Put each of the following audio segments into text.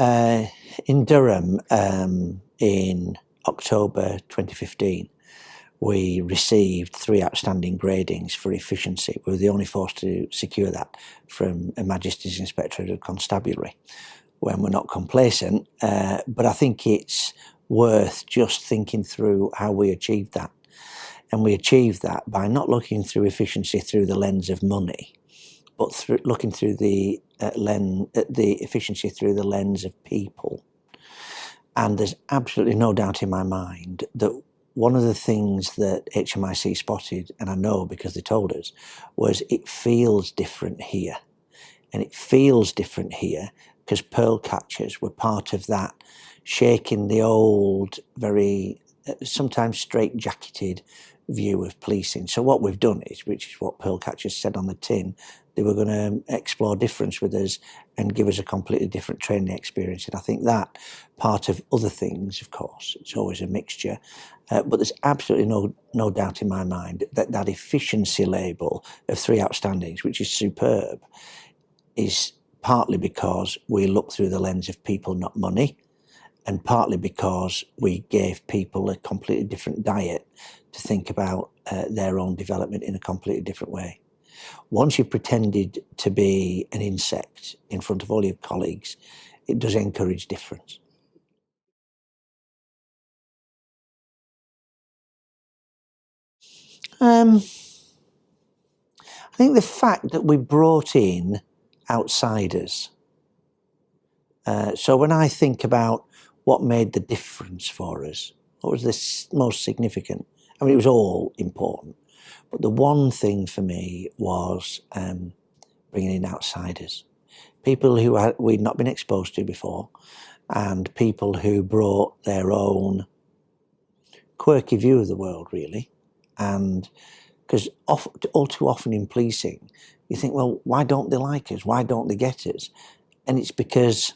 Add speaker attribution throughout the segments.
Speaker 1: In Durham, in October 2015, we received 3 outstanding gradings for efficiency. We were the only force to secure that from Her Majesty's Inspectorate of Constabulary, when we're not complacent, but I think it's worth just thinking through how we achieved that. And we achieved that by not looking through efficiency through the lens of money, but looking through the efficiency through the lens of people. And there's absolutely no doubt in my mind that one of the things that HMIC spotted, and I know because they told us, was it feels different here. And it feels different here because Pearlcatchers were part of that shaking the old, very sometimes straight-jacketed view of policing. So what we've done is, which is what Pearlcatchers said on the tin, they were going to explore difference with us and give us a completely different training experience. And I think that part of other things, of course, it's always a mixture, but there's absolutely no doubt in my mind that that efficiency label of 3 outstandings, which is superb, is partly because we look through the lens of people, not money, and partly because we gave people a completely different diet to think about their own development in a completely different way. Once you've pretended to be an insect in front of all your colleagues, it does encourage difference. I think the fact that we brought in outsiders. So when I think about what made the difference for us, what was the most significant? I mean, it was all important, but the one thing for me was bringing in outsiders, people who we'd not been exposed to before, and people who brought their own quirky view of the world, really. And because all too often in policing, you think, well, why don't they like us? Why don't they get us? And it's because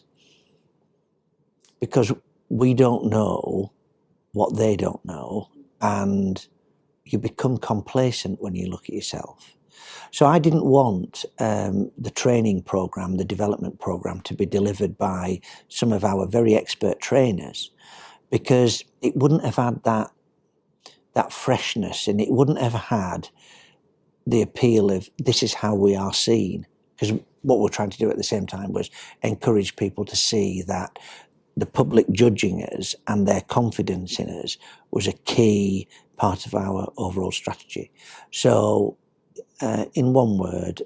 Speaker 1: we don't know what they don't know, and you become complacent when you look at yourself. So I didn't want the training program, the development program, to be delivered by some of our very expert trainers, because it wouldn't have had that freshness, and it wouldn't have had the appeal of this is how we are seen. Because what we're trying to do at the same time was encourage people to see that the public judging us and their confidence in us was a key part of our overall strategy. So, in one word,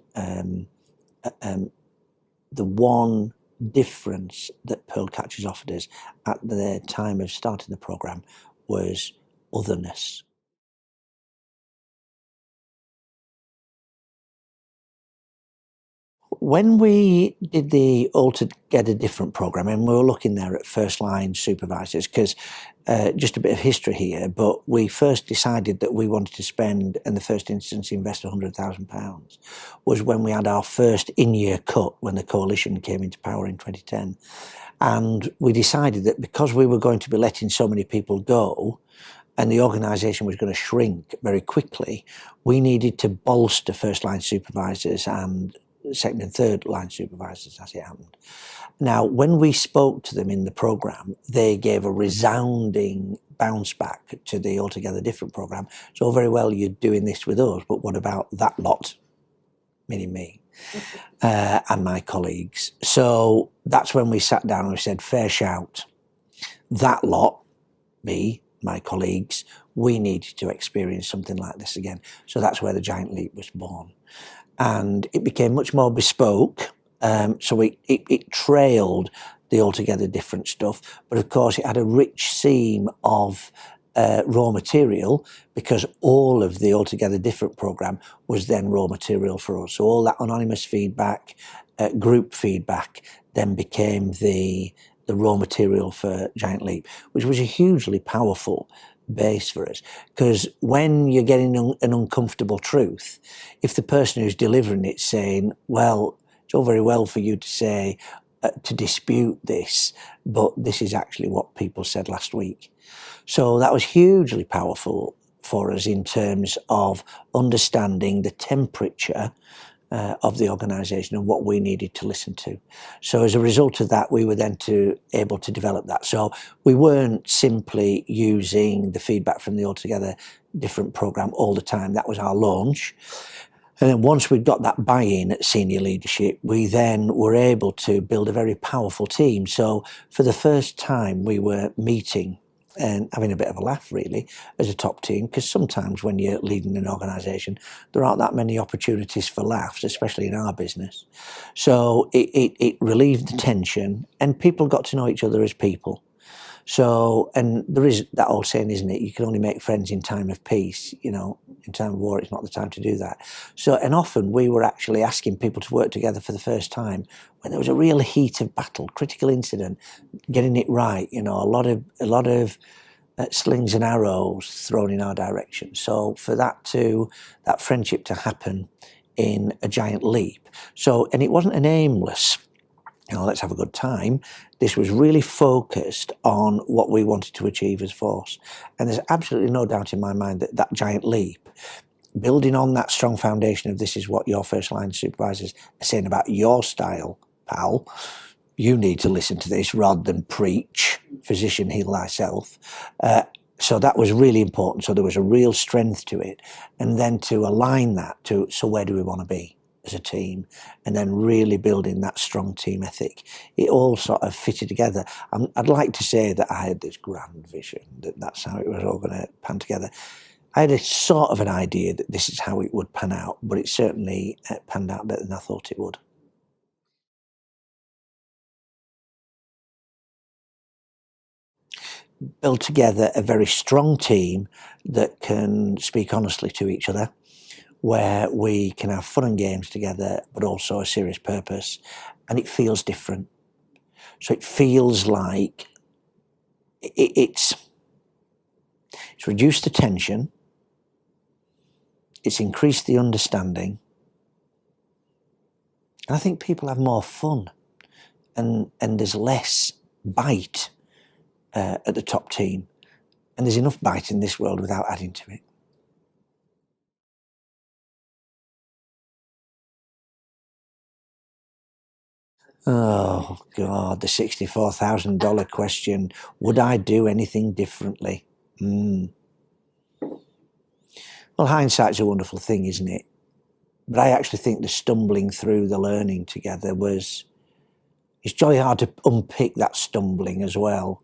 Speaker 1: the one difference that Pearlcatchers offered us at the time of starting the programme was otherness. When we did the Altogether Different programme, and we were looking there at first line supervisors, because just a bit of history here, but we first decided that we wanted to spend, in the first instance, invest £100,000, was when we had our first in-year cut when the coalition came into power in 2010. And we decided that because we were going to be letting so many people go, and the organisation was going to shrink very quickly, we needed to bolster first line supervisors and second and third line supervisors, as it happened. Now, when we spoke to them in the programme, they gave a resounding bounce back to the Altogether Different programme. It's all very well you're doing this with us, but what about that lot, meaning me, and my colleagues? So that's when we sat down and we said, fair shout, that lot, me, my colleagues, we needed to experience something like this again. So that's where the Giant Leap was born. And it became much more bespoke, so it trailed the Altogether Different stuff, but of course it had a rich seam of raw material, because all of the Altogether Different programme was then raw material for us. So all that anonymous feedback, group feedback, then became the raw material for Giant Leap, which was a hugely powerful base for us, because when you're getting an uncomfortable truth, if the person who's delivering it's saying, well, it's all very well for you to say, to dispute this, but this is actually what people said last week. So that was hugely powerful for us in terms of understanding the temperature of the organisation and what we needed to listen to. So as a result of that, we were then able to develop that. So we weren't simply using the feedback from the Altogether Different programme all the time. That was our launch. And then once we'd got that buy-in at senior leadership, we then were able to build a very powerful team. So for the first time, we were meeting and having a bit of a laugh, really, as a top team, because sometimes when you're leading an organisation, there aren't that many opportunities for laughs, especially in our business. So it relieved the tension, and people got to know each other as people. So, and there is that old saying, isn't it? You can only make friends in time of peace. You know, in time of war, it's not the time to do that. So, and often we were actually asking people to work together for the first time when there was a real heat of battle, critical incident, getting it right. You know, a lot of slings and arrows thrown in our direction. So, for that friendship to happen in a giant leap. So, and it wasn't an aimless, you know, let's have a good time. This was really focused on what we wanted to achieve as force. And there's absolutely no doubt in my mind that that giant leap, building on that strong foundation of this is what your first line supervisors are saying about your style, pal. You need to listen to this rather than preach, physician, heal thyself. So that was really important. So there was a real strength to it. And then to align that to, so where do we want to be as a team, and then really building that strong team ethic. It all sort of fitted together. I'd like to say that I had this grand vision, that that's how it was all going to pan together. I had a sort of an idea that this is how it would pan out, but it certainly panned out better than I thought it would. Build together a very strong team that can speak honestly to each other, where we can have fun and games together, but also a serious purpose, and it feels different. So it feels like it's reduced the tension, it's increased the understanding, and I think people have more fun, and there's less bite at the top team, and there's enough bite in this world without adding to it. Oh, God, the $64,000 question. Would I do anything differently? Well, hindsight's a wonderful thing, isn't it? But I actually think the stumbling through the learning together it's jolly hard to unpick that stumbling as well.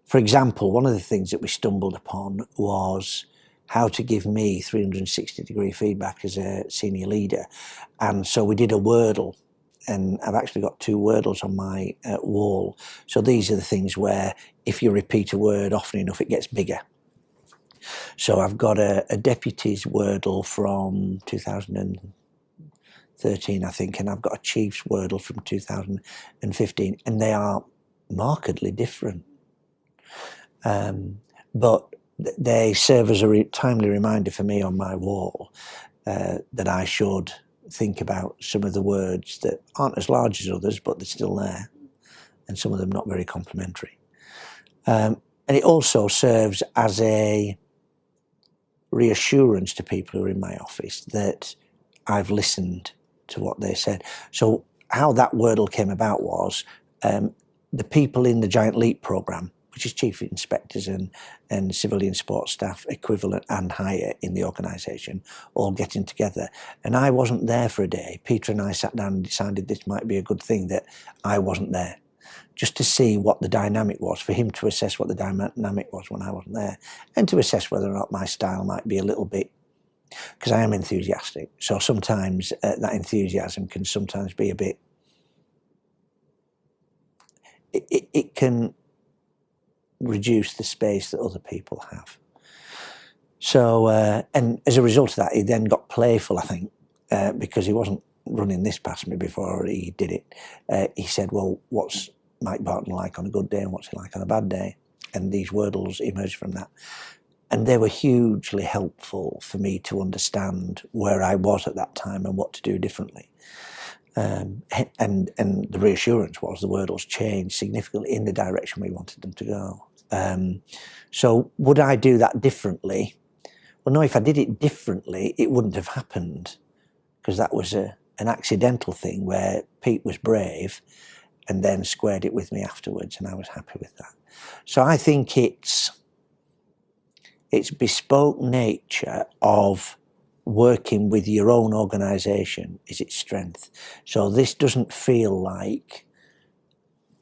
Speaker 1: For example, one of the things that we stumbled upon was how to give me 360-degree feedback as a senior leader. And so we did a Wordle. And I've actually got 2 Wordles on my wall. So these are the things where if you repeat a word often enough, it gets bigger. So I've got a deputy's Wordle from 2013, I think, and I've got a chief's Wordle from 2015, and they are markedly different. But they serve as a timely reminder for me on my wall that I should think about some of the words that aren't as large as others, but they're still there, and some of them not very complimentary. And it also serves as a reassurance to people who are in my office that I've listened to what they said. So how that Wordle came about was the people in the Giant Leap programme, which is chief inspectors and civilian support staff equivalent and higher in the organisation, all getting together. And I wasn't there for a day. Peter and I sat down and decided this might be a good thing that I wasn't there, just to see what the dynamic was, for him to assess what the dynamic was when I wasn't there, and to assess whether or not my style might be a little bit, because I am enthusiastic. So sometimes that enthusiasm can sometimes be a bit, it can reduce the space that other people have. So, and as a result of that, he then got playful, I think, because he wasn't running this past me before he did it. He said, well, what's Mike Barton like on a good day and what's he like on a bad day? And these Wordles emerged from that. And they were hugely helpful for me to understand where I was at that time and what to do differently. And the reassurance was the Wordles changed significantly in the direction we wanted them to go. So would I do that differently? Well, no, if I did it differently, it wouldn't have happened, because that was an accidental thing where Pete was brave and then squared it with me afterwards, and I was happy with that. So I think it's bespoke nature of working with your own organisation is its strength. So this doesn't feel like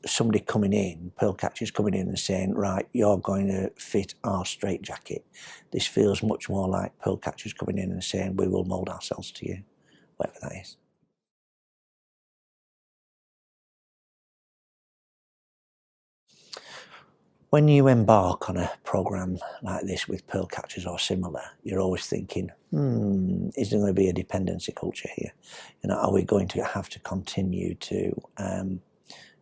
Speaker 1: somebody coming in, Pearlcatchers coming in and saying, right, you're going to fit our straitjacket. This feels much more like Pearlcatchers coming in and saying, we will mould ourselves to you, whatever that is. When you embark on a programme like this with Pearlcatchers or similar, you're always thinking, is there going to be a dependency culture here? You know, are we going to have to continue to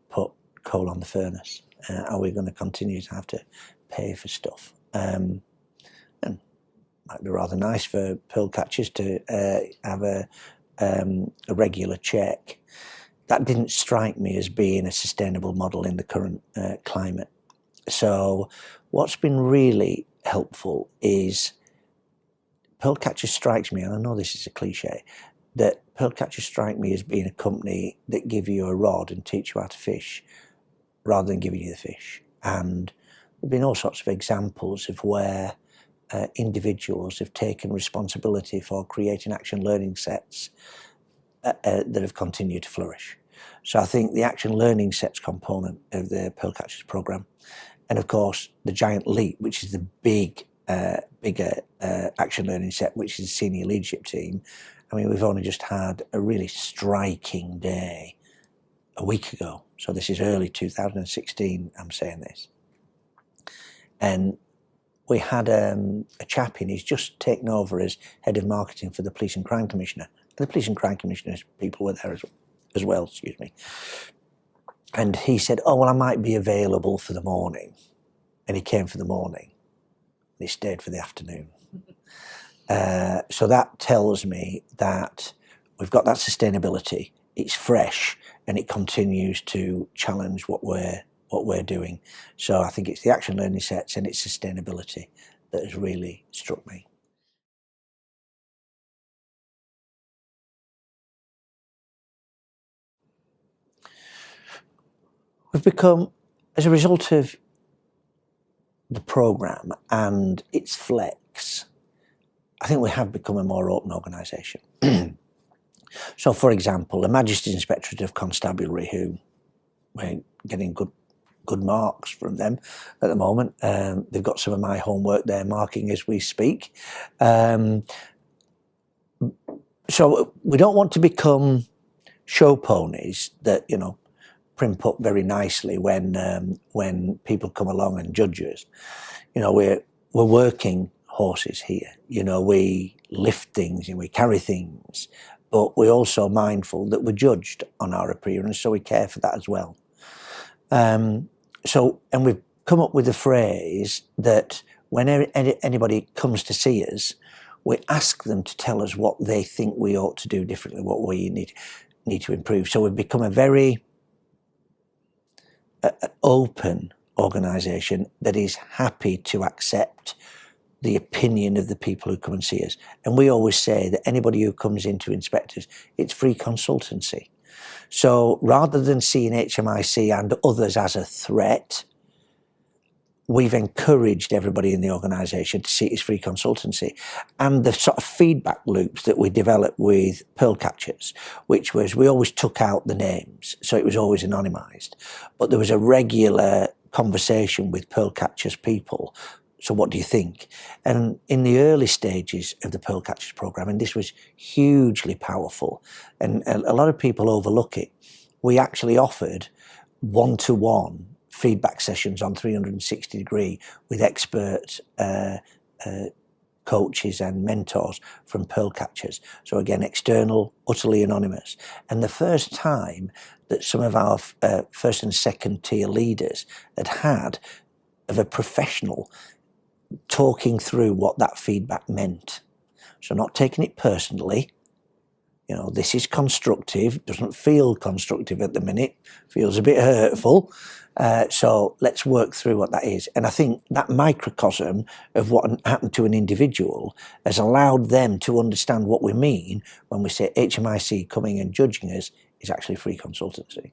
Speaker 1: put coal on the furnace? Are we going to continue to have to pay for stuff? And it might be rather nice for Pearlcatchers to have a regular check. That didn't strike me as being a sustainable model in the current climate. So what's been really helpful is Pearlcatchers strikes me, and I know this is a cliche, that Pearlcatchers strike me as being a company that give you a rod and teach you how to fish rather than giving you the fish. And there have been all sorts of examples of where individuals have taken responsibility for creating action learning sets that have continued to flourish. So I think the action learning sets component of the Pearlcatchers programme, and of course the giant leap, which is the bigger action learning set, which is the senior leadership team. I mean, we've only just had a really striking day a week ago. So this is early 2016, I'm saying this. And we had a chap in, he's just taken over as head of marketing for the Police and Crime Commissioner. And the Police and Crime Commissioner's people were there as well, excuse me. And he said, oh, well, I might be available for the morning. And he came for the morning. And he stayed for the afternoon. So that tells me that we've got that sustainability. It's fresh and it continues to challenge what we're doing. So I think it's the action learning sets and its sustainability that has really struck me. We've become, as a result of the programme and its flex, I think we have become a more open organisation. So, for example, the Magistrates Inspectorate of Constabulary, who we're getting good marks from them at the moment. They've got some of my homework there marking as we speak. So we don't want to become show ponies that, you know, primp up very nicely when people come along and judge us. You know, we're working horses here. You know, we lift things and we carry things, but we're also mindful that we're judged on our appearance, so we care for that as well. And we've come up with a phrase that when anybody comes to see us, we ask them to tell us what they think we ought to do differently, what we need to improve. So we've become a very open organisation that is happy to accept the opinion of the people who come and see us. And we always say that anybody who comes in to inspect us, it's free consultancy. So rather than seeing HMIC and others as a threat, we've encouraged everybody in the organisation to see it as free consultancy. And the sort of feedback loops that we developed with Pearlcatchers, which was we always took out the names, so it was always anonymised. But there was a regular conversation with Pearlcatchers people. So what do you think? And in the early stages of the Pearlcatchers programme, and this was hugely powerful, and a lot of people overlook it, we actually offered one-to-one feedback sessions on 360 degree with expert coaches and mentors from Pearlcatchers. So again, external, utterly anonymous. And the first time that some of our first and second tier leaders had of a professional talking through what that feedback meant. So not taking it personally, You know, this is constructive, doesn't feel constructive at the minute, feels a bit hurtful. So let's work through what that is. And I think that microcosm of what happened to an individual has allowed them to understand what we mean when we say HMIC coming and judging us is actually free consultancy.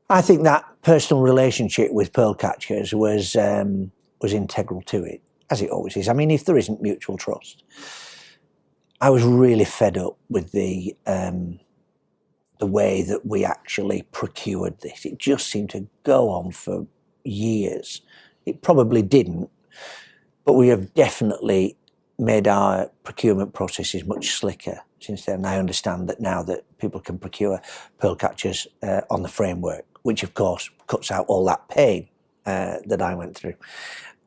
Speaker 1: I think that personal relationship with Pearlcatchers was integral to it, as it always is. I mean, if there isn't mutual trust, I was really fed up with the way that we actually procured this. It just seemed to go on for years. It probably didn't, but we have definitely made our procurement processes much slicker since then. I understand that now that people can procure Pearlcatchers on the framework, which of course cuts out all that pain that I went through.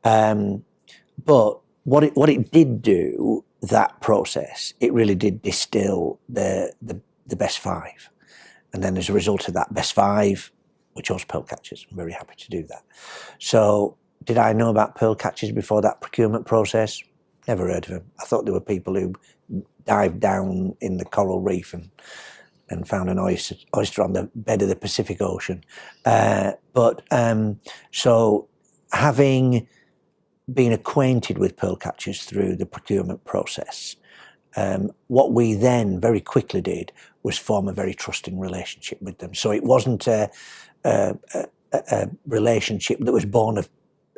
Speaker 1: But what it did do, that process, it really did distill the best five. And then as a result of that best five, we chose Pearlcatchers. I'm very happy to do that. So did I know about Pearlcatchers before that procurement process? Never heard of them. I thought there were people who dived down in the coral reef and found an oyster on the bed of the Pacific Ocean. So having been acquainted with Pearlcatchers through the procurement process, what we then very quickly did was form a very trusting relationship with them. So it wasn't a relationship that was born of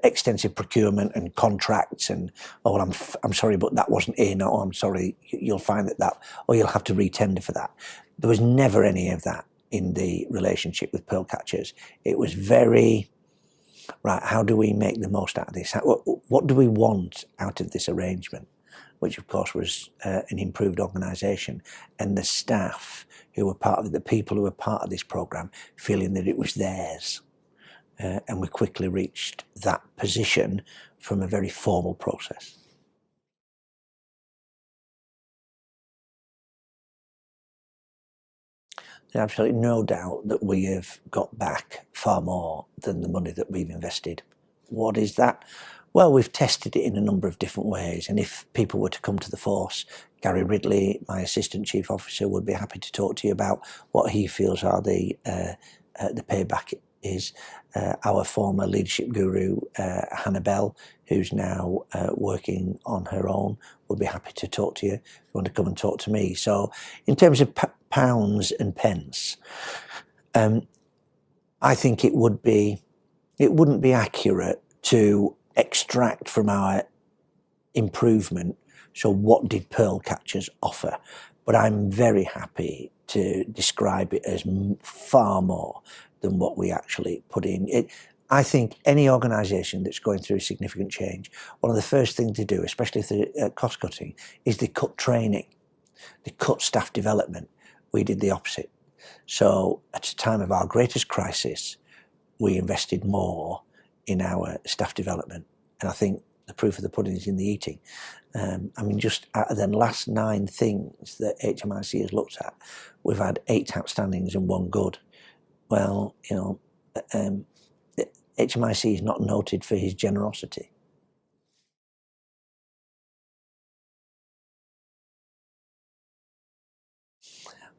Speaker 1: extensive procurement and contracts and, oh, well, I'm sorry, but that wasn't in, or I'm sorry, you'll find that, or you'll have to re-tender for that. There was never any of that in the relationship with Pearlcatchers. It was very, right, how do we make the most out of this? What do we want out of this arrangement? Which of course was an improved organisation, and the staff who were part of it, the people who were part of this programme, feeling that it was theirs. And we quickly reached that position from a very formal process. There's absolutely no doubt that we have got back far more than the money that we've invested. What is that? Well, we've tested it in a number of different ways, and if people were to come to the force, Gary Ridley, my Assistant Chief Officer, would be happy to talk to you about what he feels are the payback is. Our former leadership guru, Hannah Bell, who's now working on her own, would be happy to talk to you if you want to come and talk to me. So in terms of pounds and pence, I think it wouldn't be accurate to extract from our improvement, so what did Pearlcatchers offer? But I'm very happy to describe it as far more than what we actually put in. I think any organisation that's going through significant change, one of the first things to do, especially if they're cost cutting, is they cut training, they cut staff development. We did the opposite. So at the time of our greatest crisis, we invested more in our staff development. And I think the proof of the pudding is in the eating. I mean, just out of the last 9 things that HMIC has looked at, we've had 8 outstandings and 1 good. Well, you know, HMIC is not noted for his generosity.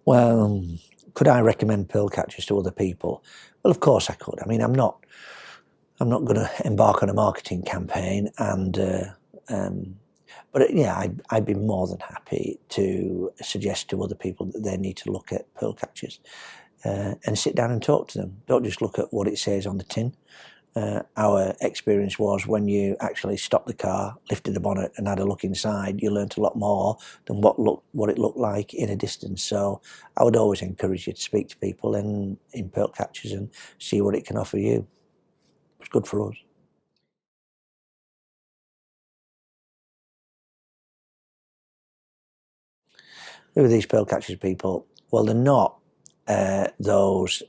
Speaker 1: Well, could I recommend Pearlcatchers to other people? Well, of course I could. I mean, I'm not going to embark on a marketing campaign, but yeah, I'd be more than happy to suggest to other people that they need to look at Pearlcatchers and sit down and talk to them. Don't just look at what it says on the tin. Our experience was when you actually stopped the car, lifted the bonnet and had a look inside, you learnt a lot more than what it looked like in a distance. So I would always encourage you to speak to people in Pearlcatchers and see what it can offer you. It's good for us. Who are these Pearlcatchers people? Well, they're not those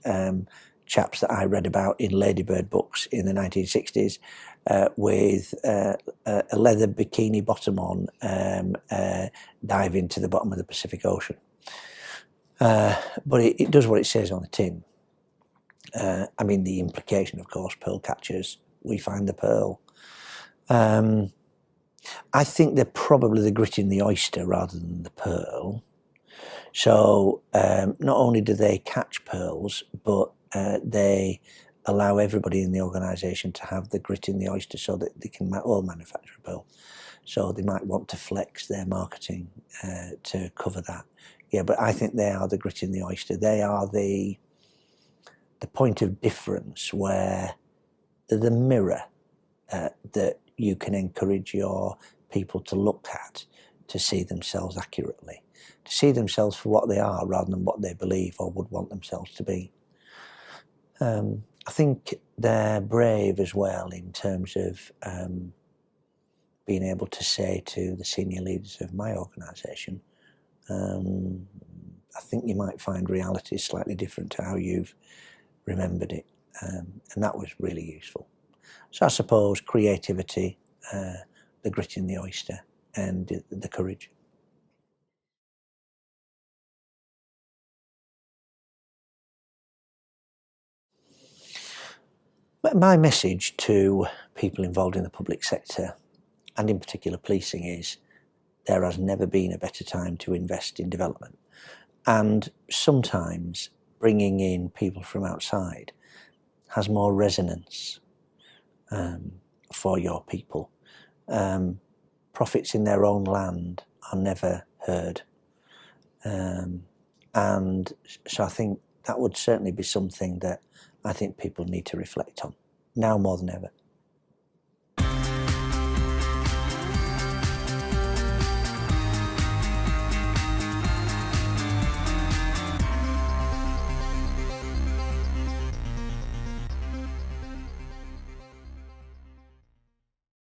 Speaker 1: chaps that I read about in Ladybird books in the 1960s with a leather bikini bottom on dive into the bottom of the Pacific Ocean. But it does what it says on the tin. I mean, the implication, of course, Pearlcatchers, we find the pearl. I think they're probably the grit in the oyster rather than the pearl. So not only do they catch pearls, but they allow everybody in the organisation to have the grit in the oyster so that they can all manufacture a pearl. So they might want to flex their marketing to cover that. Yeah, but I think they are the grit in the oyster. They are the point of difference, where they're the mirror that you can encourage your people to look at to see themselves accurately, to see themselves for what they are rather than what they believe or would want themselves to be. I think they're brave as well in terms of being able to say to the senior leaders of my organisation, I think you might find reality is slightly different to how you've remembered it, and that was really useful. So I suppose creativity, the grit in the oyster, and the courage. My message to people involved in the public sector, and in particular policing, is there has never been a better time to invest in development. And sometimes bringing in people from outside has more resonance for your people. Prophets in their own land are never heard. And so I think that would certainly be something that I think people need to reflect on, now more than ever.